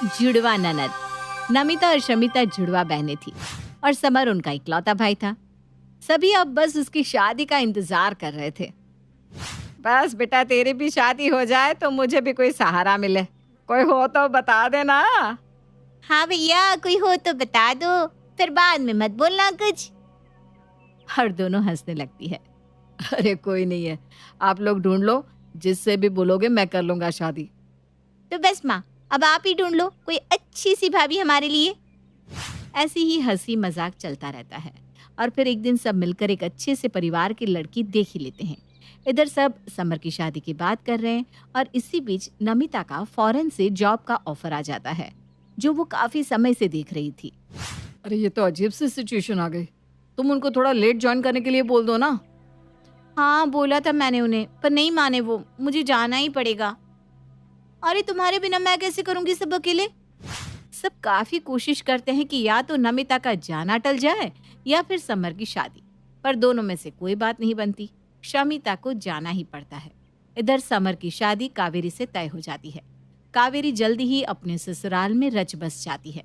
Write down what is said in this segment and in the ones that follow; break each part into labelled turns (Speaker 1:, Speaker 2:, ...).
Speaker 1: जुड़वा ननद। नमिता और शमिता जुड़वा बहनें थी और समर उनका इकलौता भाई था। सभी अब बस उसकी शादी का इंतजार कर रहे थे। बस बेटा, तेरी भी शादी हो जाए तो मुझे भी कोई सहारा मिले। कोई हो तो बता देना।
Speaker 2: हाँ भैया, कोई हो तो बता दो, फिर बाद में मत बोलना कुछ।
Speaker 1: और दोनों हंसने लगती है। अरे कोई नहीं है, आप लोग ढूंढ लो, जिससे भी बोलोगे मैं कर लूंगा शादी।
Speaker 2: तो बस माँ, अब आप ही ढूंढ लो कोई अच्छी सी भाभी हमारे लिए।
Speaker 1: ऐसी ही हंसी मजाक चलता रहता है और फिर एक दिन सब मिलकर एक अच्छे से परिवार की लड़की देख ही लेते हैं। इधर सब समर की शादी की बात कर रहे हैं और इसी बीच नमिता का फॉरेन से जॉब का ऑफर आ जाता है, जो वो काफी समय से देख रही थी। अरे ये तो अजीब सी सिचुएशन आ गई। तुम उनको थोड़ा लेट ज्वाइन करने के लिए बोल दो ना।
Speaker 2: हाँ बोला था मैंने उन्हें, पर नहीं माने वो, मुझे जाना ही पड़ेगा। अरे तुम्हारे बिना मैं कैसे करूंगी सब अकेले।
Speaker 1: सब काफी कोशिश करते हैं कि या तो नमिता का जाना टल जाए या फिर समर की शादी, पर दोनों में से कोई बात नहीं बनती। शमिता को जाना ही पड़ता है। इधर समर की शादी कावेरी से तय हो जाती है। कावेरी जल्दी ही अपने ससुराल में रच बस जाती है।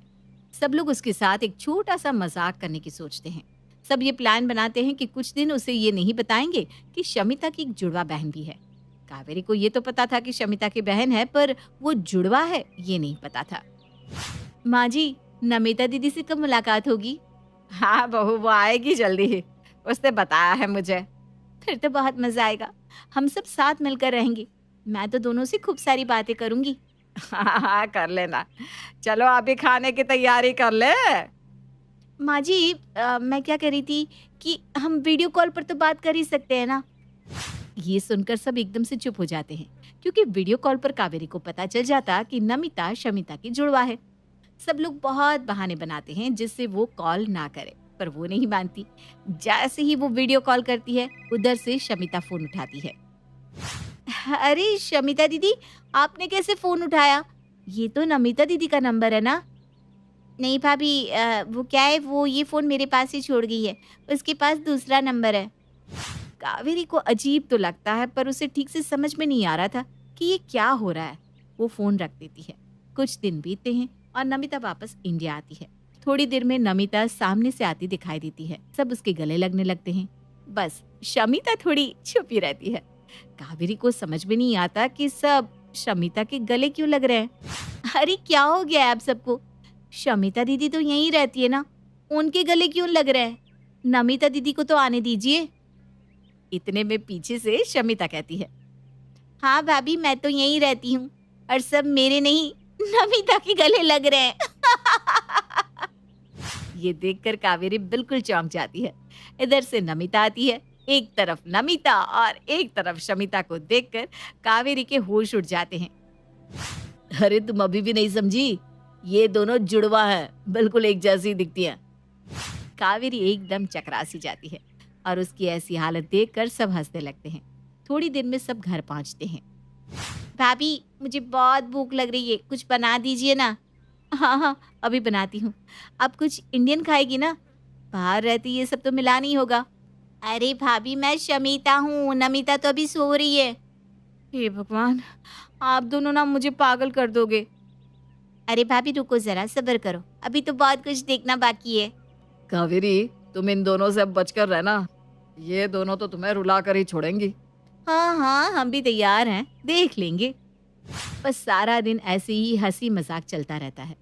Speaker 1: सब लोग उसके साथ एक छोटा सा मजाक करने की सोचते हैं। सब ये प्लान बनाते हैं कि कुछ दिन उसे ये नहीं बताएंगे कि शमिता की एक जुड़वा बहन भी है। कावेरी को ये तो पता था कि शमिता की बहन है, पर वो जुड़वा है ये नहीं पता था।
Speaker 2: माँ जी, नमिता दीदी से कब मुलाकात होगी?
Speaker 1: हाँ बहू, वो आएगी जल्दी ही, उसने बताया है मुझे।
Speaker 2: फिर तो बहुत मजा आएगा, हम सब साथ मिलकर रहेंगे। मैं तो दोनों से खूब सारी बातें करूंगी।
Speaker 1: हाँ कर लेना। चलो अभी खाने की तैयारी कर ले।
Speaker 2: माँ जी, मैं क्या कह रही थी कि हम वीडियो कॉल पर तो बात कर ही सकते हैं ना।
Speaker 1: ये सुनकर सब एकदम से चुप हो जाते हैं, क्योंकि वीडियो कॉल पर कावेरी को पता चल जाता कि नमिता शमिता की जुड़वा है। सब लोग बहुत बहाने बनाते हैं जिससे वो कॉल ना करे, पर वो नहीं मानती। जैसे ही वो वीडियो कॉल करती है, उधर से शमिता फोन उठाती है।
Speaker 2: अरे शमिता दीदी, आपने कैसे फोन उठाया? ये तो नमिता दीदी का नंबर है ना? नहीं भाभी, वो क्या है, वो ये फोन मेरे पास ही छोड़ गई है, उसके पास दूसरा नंबर है।
Speaker 1: कावेरी को अजीब तो लगता है, पर उसे ठीक से समझ में नहीं आ रहा था कि ये क्या हो रहा है। वो फोन रख देती है। कुछ दिन बीतते हैं और नमिता वापस इंडिया आती है। थोड़ी देर में नमिता सामने से आती दिखाई देती है। सब उसके गले लगने लगते हैं। बस शमिता थोड़ी छुपी रहती है। कावेरी को समझ में नहीं आता कि सब शमिता के गले क्यों लग रहे हैं।
Speaker 2: अरे क्या हो गया है आप सबको? शमिता दीदी तो यहीं रहती है ना, उनके गले क्यों लग रहे हैं? नमिता दीदी को तो आने दीजिए।
Speaker 1: इतने में पीछे से शमिता कहती है,
Speaker 2: हाँ भाभी, मैं तो यहीं रहती हूँ और सब मेरे नहीं, नमिता के गले लग रहे हैं।
Speaker 1: ये देखकर कावेरी बिल्कुल चौंक जाती है। इधर से नमिता आती है। एक तरफ नमिता और एक तरफ शमिता को देखकर कावेरी के होश उड़ जाते हैं। अरे तुम अभी भी नहीं समझी? ये दोनों जुड़वा हैं, बिल्कुल एक जैसी दिखती हैं। कावेरी एकदम चकरासी जाती है और उसकी ऐसी हालत देखकर सब हंसने लगते हैं। थोड़ी देर में सब घर पहुंचते हैं।
Speaker 2: भाभी, मुझे बहुत भूख लग रही है, कुछ बना दीजिए ना।
Speaker 1: हाँ हाँ, अभी बनाती हूँ।
Speaker 2: अब कुछ इंडियन खाएगी ना? बाहर रहती ये सब तो मिला नहीं होगा। अरे भाभी, मैं शमिता हूँ, नमिता तो अभी सो रही है।
Speaker 1: हे भगवान, आप दोनों ना मुझे पागल कर दोगे।
Speaker 2: अरे भाभी रुको जरा, सब्र करो, अभी तो बहुत कुछ देखना बाकी है।
Speaker 1: कावेरी, तुम इन दोनों से अब बचकर रहना। ये दोनों तो तुम्हें रुला कर ही छोड़ेंगी। हाँ हाँ, हम भी तैयार हैं, देख लेंगे। बस सारा दिन ऐसे ही हंसी मजाक चलता रहता है।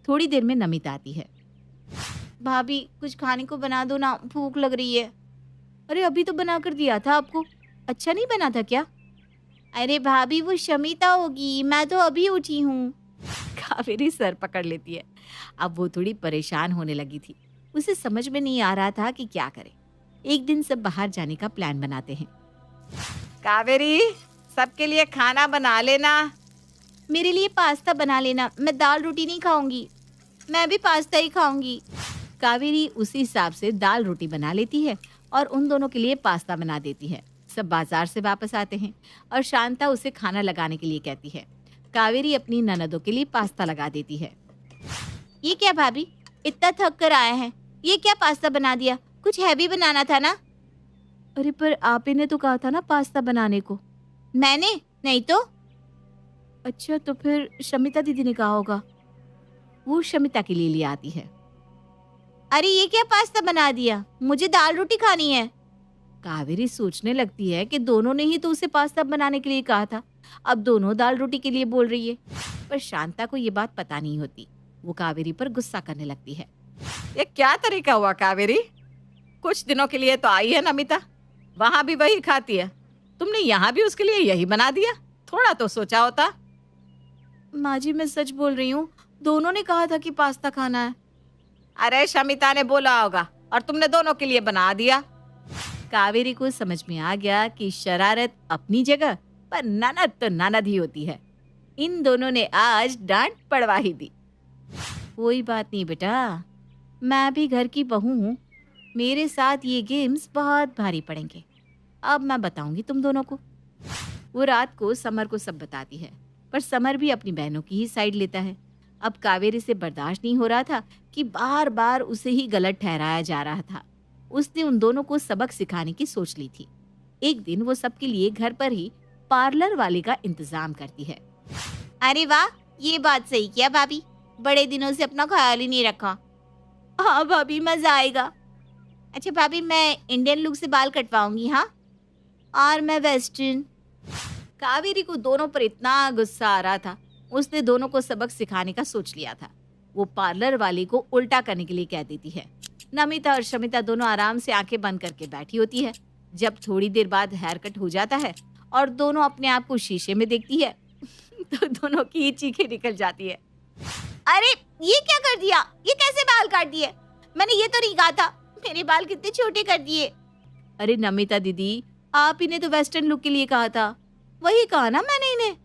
Speaker 1: थोड़ी देर में नमिता आती है।
Speaker 2: भाभी कुछ खाने को बना दो ना, भूख लग रही है।
Speaker 1: अरे अभी तो बना कर दिया था आपको, अच्छा नहीं बना था क्या?
Speaker 2: अरे भाभी, वो शमिता होगी, मैं तो अभी उठी हूँ।
Speaker 1: कावेरी सर पकड़ लेती है। अब वो थोड़ी परेशान होने लगी थी। उसे समझ में नहीं आ रहा था कि क्या करे। एक दिन सब बाहर जाने का प्लान बनाते हैं। कावेरी, सबके लिए खाना बना लेना।
Speaker 2: मेरे लिए पास्ता बना लेना, मैं दाल रोटी नहीं खाऊंगी। मैं भी पास्ता ही खाऊंगी।
Speaker 1: कावेरी उसी हिसाब से दाल रोटी बना लेती है और उन दोनों के लिए पास्ता बना देती है। सब बाजार से वापस आते हैं और शांता उसे खाना लगाने के लिए कहती है। कावेरी अपनी ननदों के लिए पास्ता लगा देती है।
Speaker 2: ये क्या भाभी, इतना थक कर आए हैं, ये क्या पास्ता बना दिया? कुछ हैवी बनाना था ना।
Speaker 1: अरे पर आप ही ने तो कहा था ना पास्ता बनाने को।
Speaker 2: मैंने नहीं तो।
Speaker 1: अच्छा, तो फिर शमिता दीदी ने कहा होगा। वो शमिता के लिए ले आती है।
Speaker 2: अरे ये क्या पास्ता बना दिया, मुझे दाल रोटी खानी है।
Speaker 1: कावेरी सोचने लगती है कि दोनों ने ही तो उसे पास्ता बनाने के लिए कहा था, अब दोनों दाल रोटी के लिए बोल रही है। पर शांता को ये बात पता नहीं होती। वो कावेरी पर गुस्सा करने लगती है। ये क्या तरीका हुआ कावेरी? कुछ दिनों के लिए तो आई है नमिता, वहां भी वही खाती है, तुमने यहाँ भी उसके लिए यही बना दिया? थोड़ा तो सोचा होता। माँ जी मैं सच बोल रही हूँ, दोनों ने कहा था कि पास्ता खाना है। अरे शमिता ने बोला होगा और तुमने दोनों के लिए बना दिया। कावेरी को समझ में आ गया कि शरारत अपनी जगह पर ननद तो ननद ही होती है। इन दोनों ने आज डांट पड़वा ही दी। कोई बात नहीं बेटा, मैं भी घर की बहू हूँ, मेरे साथ ये गेम्स बहुत भारी पड़ेंगे। अब मैं बताऊंगी तुम दोनों को। वो रात को समर को सब बताती है, पर समर भी अपनी बहनों की ही साइड लेता है। अब कावेरी से बर्दाश्त नहीं हो रहा था कि बार बार उसे ही गलत ठहराया जा रहा था। उसने उन दोनों को सबक सिखाने की सोच ली थी। एक दिन वो सबके लिए घर पर ही पार्लर वाले का इंतजाम करती है।
Speaker 2: अरे वाह, ये बात सही किया भाभी, बड़े दिनों से अपना ख्याल ही नहीं रखा। हाँ भाभी, मजा आएगा। अच्छा भाभी, मैं इंडियन लुक से बाल कटवाऊंगी। हाँ, और मैं वेस्टर्न।
Speaker 1: कावेरी को दोनों पर इतना गुस्सा आ रहा था, उसने दोनों को सबक सिखाने का सोच लिया था। वो पार्लर वाली को उल्टा करने के लिए कह देती है। नमिता और शमिता दोनों आराम से आंखें बंद करके बैठी होती है। जब थोड़ी देर बाद हेयर कट हो जाता है और दोनों अपने आप को शीशे में देखती है तो दोनों की चीखें निकल जाती है।
Speaker 2: अरे ये क्या कर दिया, ये कैसे बाल काट दिए? मैंने ये तो नहीं कहा था, मेरे बाल कितने छोटे कर दिए।
Speaker 1: अरे नमिता दीदी, आप ही ने तो वेस्टर्न लुक के लिए कहा था, वही कहा ना मैंने इन्हें।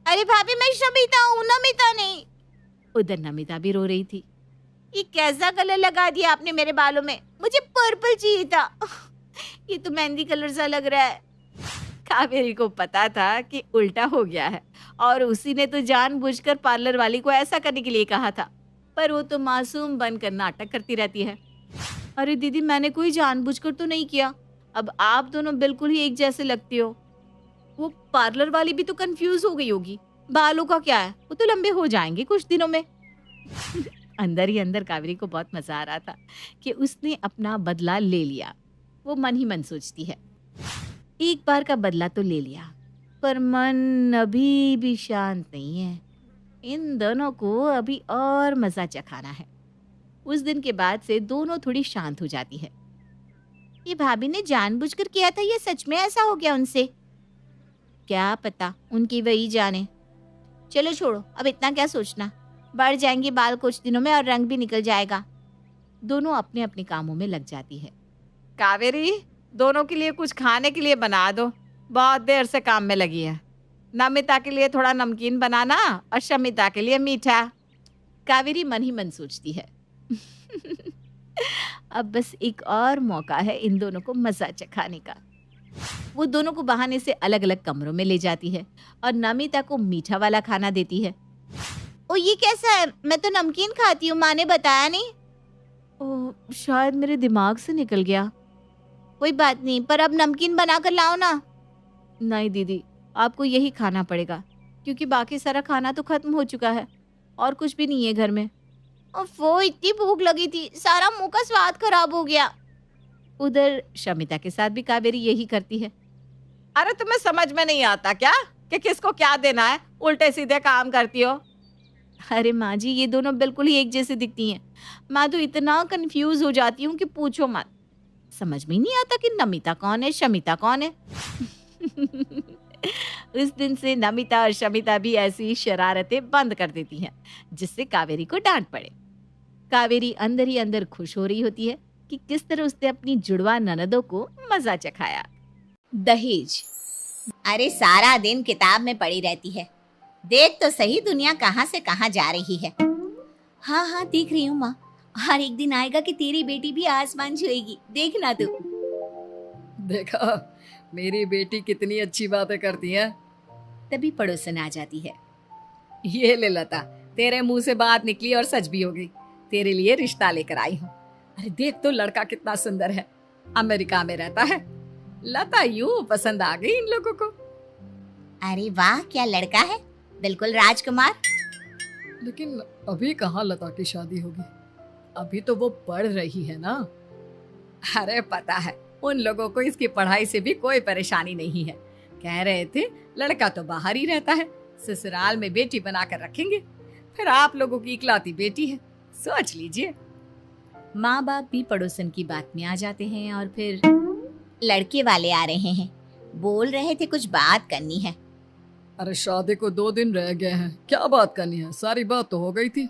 Speaker 2: अरे भाभी, मैं शमिता हूँ, नमिता नहीं।
Speaker 1: उधर नमिता भी रो रही थी।
Speaker 2: ये कैसा कलर लगा दिया आपने मेरे बालों में, मुझे पर्पल चाहिए था। ये तो मेहंदी कलर सा लग रहा है।
Speaker 1: कावेरी को पता था कि उल्टा हो गया है और उसी ने तो जानबूझकर पार्लर वाली को ऐसा करने के लिए कहा था, पर वो तो मासूम बनकर नाटक करती रहती है। अरे दीदी, मैंने कोई जानबूझकर तो नहीं किया, अब आप दोनों बिल्कुल ही एक जैसे लगती हो। वो पार्लर वाली भी तो कंफ्यूज हो गई होगी, बालों का क्या है, वो तो लंबे हो जाएंगे कुछ दिनों में। अंदर ही अंदर कावेरी को बहुत मजा आ रहा था कि उसने अपना बदला ले लिया। वो मन ही मन सोचती है, एक बार का बदला तो ले लिया, पर मन अभी भी शांत नहीं है। इन दोनों को अभी और मजा चखाना है। उस दिन के बाद से दोनों थोड़ी शांत हो जाती है।
Speaker 2: ये भाभी ने जानबूझकर किया था, ये सच में ऐसा हो गया उनसे? क्या पता, उनकी वही जाने। चलो छोड़ो, अब इतना क्या सोचना, बढ़ जाएंगे बाल कुछ दिनों में और रंग भी निकल जाएगा।
Speaker 1: दोनों अपने अपने कामों में लग जाती है। कावेरी, दोनों के लिए कुछ खाने के लिए बना दो, बहुत देर से काम में लगी है। नमिता के लिए थोड़ा नमकीन बनाना और शमिता के लिए मीठा। कावेरी मन ही मन सोचती है। अब बस एक और मौका है इन दोनों को मजा चखाने का। वो दोनों को बहाने से अलग अलग कमरों में ले जाती है और नमिता को मीठा वाला खाना देती है।
Speaker 2: ओ ये कैसा है, मैं तो नमकीन खाती हूँ, माँ ने बताया नहीं।
Speaker 1: ओह, शायद मेरे दिमाग से निकल गया।
Speaker 2: कोई बात नहीं, पर अब नमकीन बना कर लाओ ना।
Speaker 1: नहीं दीदी, आपको यही खाना पड़ेगा, क्योंकि बाकी सारा खाना तो खत्म हो चुका है और कुछ भी नहीं है घर में।
Speaker 2: वो इतनी भूख लगी थी, सारा मुंह का स्वाद खराब हो गया।
Speaker 1: उधर शमिता के साथ भी कावेरी यही करती है। अरे तुम्हें समझ में नहीं आता क्या कि किसको क्या देना है, उल्टे सीधे काम करती हो। अरे माँ जी, ये दोनों बिल्कुल ही एक जैसे दिखती हैं। मैं तो इतना कंफ्यूज हो जाती हूँ कि पूछो मत। समझ में नहीं आता कि नमिता कौन है, शमिता कौन है। उस दिन से नमिता और शमिता भी ऐसी शरारतें बंद कर देती हैं, जिससे कावेरी को डांट पड़े। कावेरी अंदर ही अंदर खुश हो रही होती है कि किस तरह उसने अपनी जुड़वा ननदों को मजा चखाया। दहेज।
Speaker 2: अरे सारा दिन किताब में पड़ी रहती है, देख तो सही दुनिया कहाँ से कहाँ जा रही है। हाँ हाँ देख रही हूँ माँ, और एक दिन आएगा कि तेरी बेटी भी आसमान छुएगी, देखना तू।
Speaker 1: देखा, मेरी बेटी कितनी अच्छी बातें करती है। तभी पड़ोसन आ जाती है। ये ले लता, तेरे मुंह से बात निकली और सच भी हो गई। तेरे लिए रिश्ता लेकर आई हूँ। अरे देख तो लड़का कितना सुंदर है, अमेरिका में रहता है। लता यूं पसंद आ गई इन लोगों को।
Speaker 2: अरे वाह, क्या लड़का है, बिल्कुल राजकुमार।
Speaker 3: लेकिन अभी कहाँ लता की शादी होगी? अभी तो वो पढ़ रही है ना।
Speaker 1: अरे पता है, उन लोगों को इसकी पढ़ाई से भी कोई परेशानी नहीं है। कह रहे थे लड़का तो बाहर ही रहता है, ससुराल में बेटी बनाकर रखेंगे, फिर आप लोगों की इकलौती बेटी है, सोच लीजिए। माँ बाप भी पड़ोसन की बात में आ जाते हैं और फिर
Speaker 2: लड़के वाले आ रहे हैं, बोल रहे थे कुछ बात करनी है।
Speaker 3: अरे शादी को 2 दिन रह गए हैं, क्या बात करनी है? सारी बात तो हो गई थी।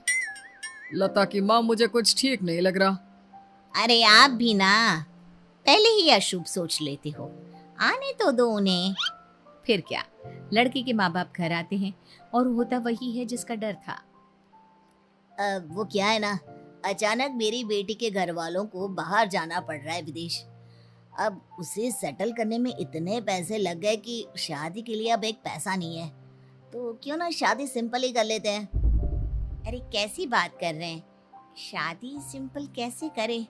Speaker 3: लता की माँ, मुझे कुछ ठीक नहीं लग रहा।
Speaker 2: अरे आप भी ना पहले ही अशुभ सोच लेते हो, आने तो दो उन्हें।
Speaker 1: फिर क्या, लड़के के माँ बाप घर आते हैं और होता वही है जिसका डर था।
Speaker 2: वो क्या है ना, अचानक मेरी बेटी के घर वालों को बाहर जाना पड़ रहा है, विदेश। अब उसे सेटल करने में इतने पैसे लग गए कि शादी के लिए अब एक पैसा नहीं है, तो क्यों ना शादी सिंपल ही कर लेते हैं। अरे कैसी बात कर रहे हैं, शादी सिंपल कैसे करें?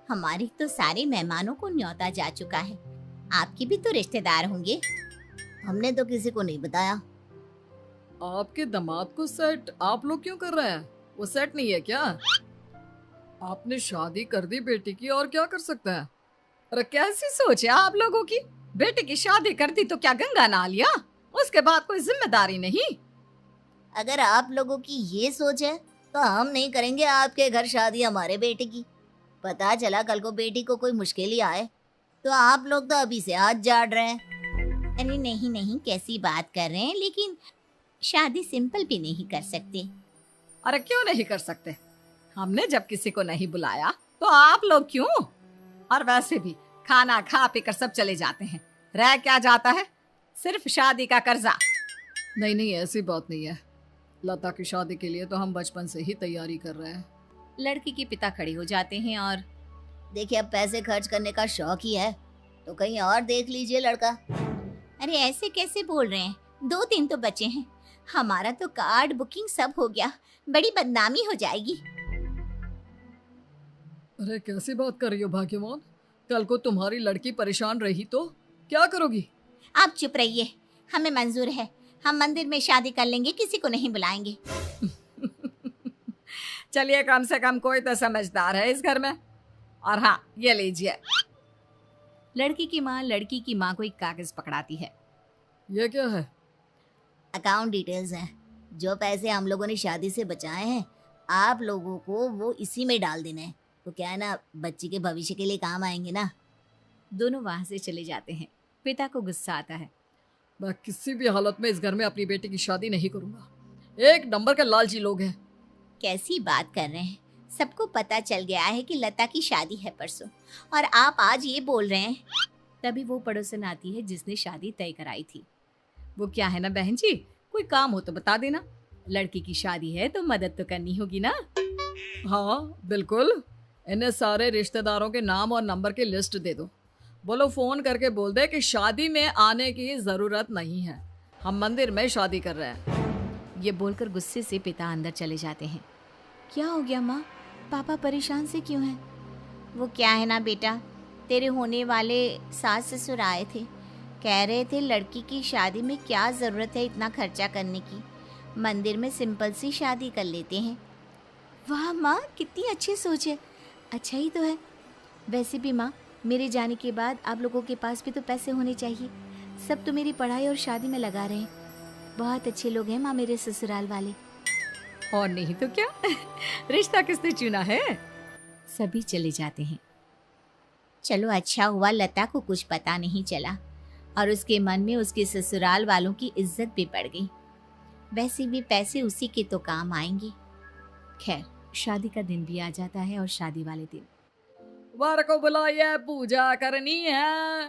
Speaker 2: हमारी तो सारे मेहमानों को न्योता जा चुका है, आपके भी तो रिश्तेदार होंगे। हमने तो किसी को नहीं बताया।
Speaker 3: आपके दामाद को सेट आप लोग क्यों कर रहे हैं? वो सेट नहीं है क्या? आपने शादी कर दी बेटी की, और क्या कर सकते हैं?
Speaker 1: अरे कैसी सोच है आप लोगों की? बेटे की शादी कर दी तो क्या गंगा नहा लिया? उसके बाद कोई जिम्मेदारी नहीं।
Speaker 2: अगर आप लोगों की ये सोच है तो हम नहीं करेंगे आपके घर शादी हमारे बेटे की। पता चला कल को बेटी को कोई मुश्किल ही आए तो आप लोग तो अभी से हाथ झाड़ रहे हैं। अरे नहीं नहीं, कैसी बात कर रहे हैं, लेकिन शादी सिंपल भी नहीं कर सकते।
Speaker 1: अरे क्यों नहीं कर सकते? हमने जब किसी को नहीं बुलाया तो आप लोग क्यों? और वैसे भी खाना खा पी कर सब चले जाते हैं, रह क्या जाता है? सिर्फ शादी का कर्जा।
Speaker 3: नहीं नहीं, ऐसी बात नहीं है। लता की शादी के लिए तो हम बचपन से ही तैयारी कर रहे हैं।
Speaker 1: लड़की के पिता खड़े हो जाते हैं और
Speaker 2: देखिए, अब पैसे खर्च करने का शौक ही है तो कहीं और देख लीजिए लड़का। अरे ऐसे कैसे बोल रहे हैं, 2 दिन तो बचे हैं, हमारा तो कार्ड बुकिंग सब हो गया, बड़ी बदनामी हो जाएगी।
Speaker 3: अरे कैसी बात कर रही हो भाग्यवान? कल को तुम्हारी लड़की परेशान रही तो क्या करोगी?
Speaker 2: आप चुप रहिए, हमें मंजूर है, हम मंदिर में शादी कर लेंगे, किसी को नहीं बुलाएंगे।
Speaker 1: चलिए, कम से कम कोई तो समझदार है इस घर में। और हाँ, ये लीजिए। लड़की की माँ लड़की की माँ को एक कागज पकड़ाती है।
Speaker 3: ये क्या है?
Speaker 2: अकाउंट डिटेल्स हैं, जो पैसे हम लोगों ने शादी से बचाए हैं आप लोगों को वो इसी में डाल देने हैं, तो क्या है ना, बच्ची के भविष्य के लिए काम आएंगे ना।
Speaker 1: दोनों वहां से चले जाते हैं। पिता को गुस्सा आता है।
Speaker 3: मैं किसी भी हालत में इस घर में अपनी बेटी की शादी नहीं करूंगा। एक नंबर के लालची लोग हैं।
Speaker 2: कैसी बात कर रहे हैं, सबको पता चल गया है कि लता की शादी है परसों, और आप आज ये बोल रहे हैं।
Speaker 1: तभी वो पड़ोसन आती है जिसने शादी तय कराई थी। वो क्या है ना बहन जी, कोई काम हो तो बता देना, लड़की की शादी है तो मदद तो करनी होगी ना।
Speaker 3: हाँ बिल्कुल, इन्हें सारे रिश्तेदारों के नाम और नंबर की लिस्ट दे दो। बोलो फोन करके बोल दे कि शादी में आने की जरूरत नहीं है, हम मंदिर में शादी कर रहे हैं।
Speaker 1: ये बोलकर गुस्से से पिता अंदर चले जाते हैं। क्या हो गया माँ, पापा परेशान से क्यों हैं?
Speaker 2: वो क्या है ना बेटा, तेरे होने वाले सास ससुर आए थे, कह रहे थे लड़की की शादी में क्या ज़रूरत है इतना खर्चा करने की, मंदिर में सिंपल सी शादी कर लेते हैं।
Speaker 1: वाह माँ, कितनी अच्छी सोच है। अच्छा ही तो है। वैसे भी माँ, मेरे जाने के बाद आप लोगों के पास भी तो पैसे होने चाहिए। सब तो मेरी पढ़ाई और शादी में लगा रहे हैं। बहुत अच्छे लोग हैं माँ मेरे ससुराल वाले। और नहीं तो क्या, रिश्ता किसने चुना है। सभी चले जाते हैं।
Speaker 2: चलो अच्छा हुआ लता को कुछ पता नहीं चला और उसके मन में उसके ससुराल वालों की इज्जत भी बढ़ गई। वैसे भी पैसे उसी के तो काम आएंगे।
Speaker 1: खैर, शादी का दिन भी आ जाता है और शादी वाले दिन
Speaker 3: वर को बुलाइए, पूजा करनी है।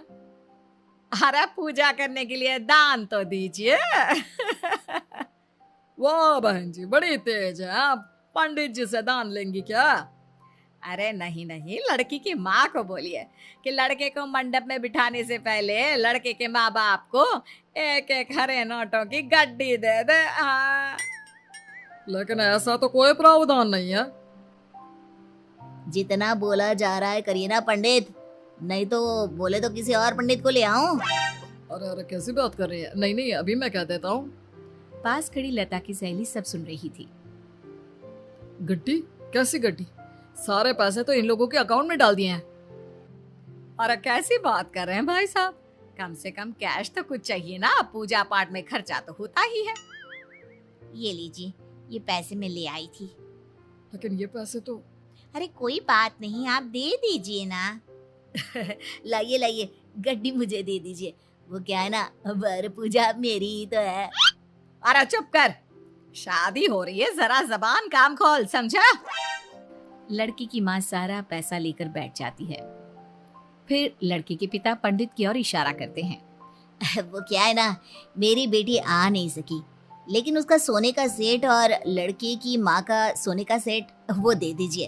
Speaker 1: अरे पूजा करने के लिए दान तो दीजिए।
Speaker 3: वाह बहन जी, बड़ी तेज है आप। पंडित जी से दान लेंगी क्या?
Speaker 1: अरे नहीं नहीं, लड़की की माँ को बोलिए कि लड़के को मंडप में बिठाने से पहले लड़के के माँ बाप को एक एक हरे नोटों की गड्डी दे दे। हाँ।
Speaker 3: लेकिन ऐसा तो कोई प्रावधान नहीं है।
Speaker 2: जितना बोला जा रहा है करिए ना पंडित, नहीं तो बोले तो किसी और पंडित को ले आऊं।
Speaker 3: अरे अरे कैसी बात कर रही है? नहीं नहीं, अभी मैं कह देता हूँ।
Speaker 1: पास खड़ी लता की सहेली सब सुन रही थी।
Speaker 3: गड्डी? कैसी गड्डी? सारे पैसे तो इन लोगों के अकाउंट में डाल दिए हैं।
Speaker 1: और कैसी बात कर रहे हैं भाई साहब, कम से कम कैश तो कुछ चाहिए ना, पूजा पाठ में खर्चा तो होता ही है।
Speaker 2: ये लीजिए, ये पैसे मैं ले आई थी।
Speaker 3: लेकिन ये पैसे तो
Speaker 2: अरे कोई बात नहीं, आप दे दीजिए ना। लाइए लाइए, गड्डी मुझे दे दीजिए। वो क्या है ना, वर पूजा मेरी ही तो है।
Speaker 1: अरे चुप कर, शादी हो रही है, जरा जबान काम खोल, समझा? लड़की की माँ सारा पैसा लेकर बैठ जाती है। फिर लड़के के पिता पंडित की ओर इशारा करते हैं।
Speaker 2: वो क्या है ना, मेरी बेटी आ नहीं सकी, लेकिन उसका सोने का सेट और लड़के की माँ का सोने का सेट वो दे दीजिए।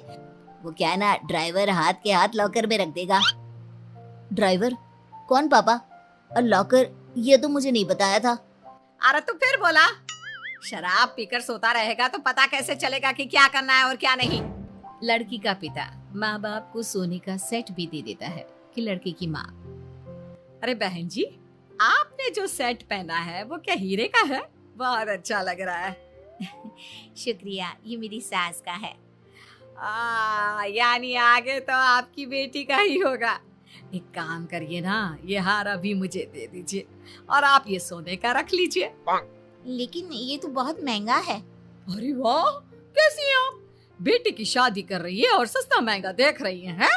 Speaker 2: वो क्या है ना, ड्राइवर हाथ के हाथ लॉकर में रख देगा। ड्राइवर? कौन पापा? और लॉकर? ये तो मुझे नहीं बताया था।
Speaker 1: अरे तो फिर बोला, शराब पीकर सोता रहेगा तो पता कैसे चलेगा कि क्या करना है और क्या नहीं। लड़की का पिता माँ बाप को सोने का सेट भी दे देता है कि लड़के की माँ, अरे बहन जी, आपने जो सेट पहना है वो क्या हीरे का है? बहुत अच्छा लग रहा है।
Speaker 2: शुक्रिया, ये मेरी सास का है।
Speaker 1: यानी आगे तो आपकी बेटी का ही होगा। एक काम करिए ना, ये हार अभी मुझे दे दीजिए और आप ये सोने का रख लीजिए।
Speaker 2: लेकिन ये तो बहुत महंगा है।
Speaker 3: अरे वाह, कैसी हैं आप? बेटी की शादी कर रही है और सस्ता महंगा देख रही हैं?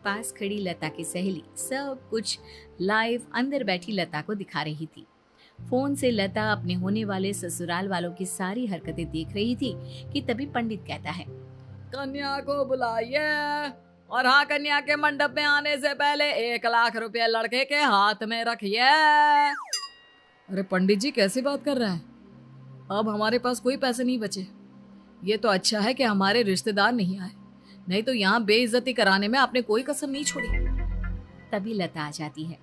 Speaker 1: पास खड़ी लता की सहेली सब कुछ लाइव अंदर बैठी लता को दिखा रही थी। फोन से लता अपने होने वाले ससुराल वालों की सारी हरकतें देख रही थी कि तभी पंडित कहता है,
Speaker 3: कन्या को बुलाइए और हाँ, कन्या के मंडप में आने से पहले 1 लाख रुपया लड़के के हाथ में रखिए। अरे पंडित जी, कैसी बात कर रहे हैं? अब हमारे पास कोई पैसे नहीं बचे। ये तो अच्छा है कि हमारे रिश्तेदार नहीं आए, नहीं तो यहाँ बेइज्जती कराने में आपने कोई कसर नहीं छोड़ी।
Speaker 1: तभी लता आ जाती है।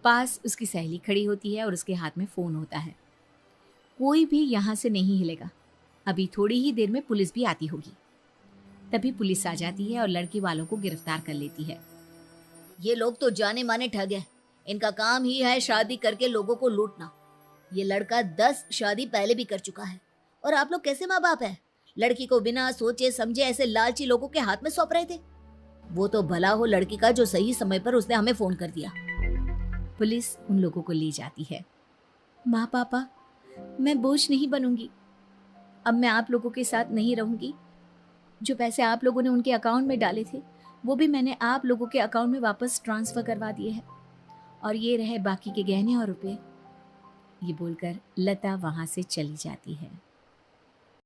Speaker 1: पास उसकी सहेली खड़ी होती है और उसके हाथ में फोन होता है। कोई भी यहाँ से नहीं हिलेगा, अभी थोड़ी ही देर में पुलिस भी आती होगी। तभी पुलिस आ जाती है और लड़की वालों को गिरफ्तार कर लेती है।
Speaker 2: ये लोग तो जाने माने ठग हैं। इनका काम ही है शादी करके लोगों को लूटना। ये लड़का 10 शादी पहले भी कर चुका है। और आप लोग कैसे माँ बाप हैं? लड़की को बिना सोचे समझे ऐसे लालची लोगों के हाथ में सौंप रहे थे। वो तो भला हो लड़की का जो सही समय पर उसने हमें फोन कर दिया।
Speaker 1: पुलिस उन लोगों को ले जाती है। माँ पापा, मैं बोझ नहीं बनूंगी। अब मैं आप लोगों के साथ नहीं रहूंगी। जो पैसे आप लोगों ने उनके अकाउंट में डाले थे वो भी मैंने आप लोगों के अकाउंट में वापस ट्रांसफर करवा दिए हैं, और ये रहे बाकी के गहने और रुपए। ये बोलकर लता वहां से चली जाती है।